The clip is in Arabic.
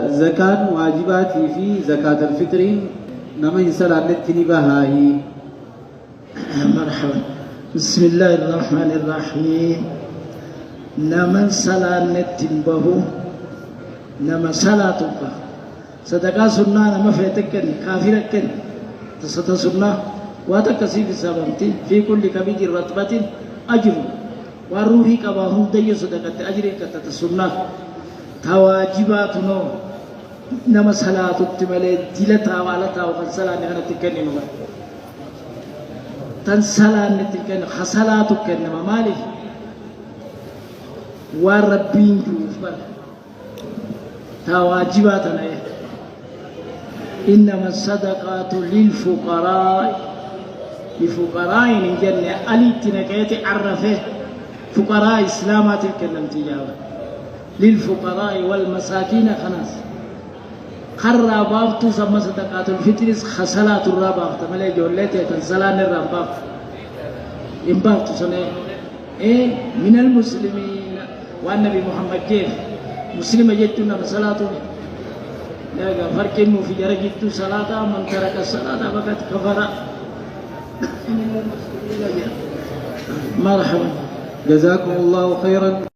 زكاة واجباتي في زكاة الفطر نما ينسل على التنبهاي. مرحبا. بسم الله الرحمن الرحيم. نما صلاة نتنبه نما صلاة تبه صدقاء سنة نما فيتكن كافركن تستا سنة واتكسي في سبمتي في كل كبير رتبة أجر والروحي كباهم دي صدقة أجر كتت سنة تواجبات نو نما صلاة تبتمالي دلتا والتا وخل صلاة نغنى تكني نغنى تن صلاة نتكني خصلاة تكني مالي وربين جوفر تواجباتنا إنما الصدقات للفقراء من جنة ألي تنكيت عرفه فقراء إسلامات الكلام تجاوه للفقراء والمساكين خلاص خرّا بابتو سما صدقات الفطر خصلات الرابع تملي جولته تنسلان الرابع إن بابتو سنة من المسلمين والنبي محمد كيف مسلم جدنا صلاته لا فرق إنه في درجة صلاة من ترك الصلاة فقد كفر. مرحبا جزاكم الله خيرا.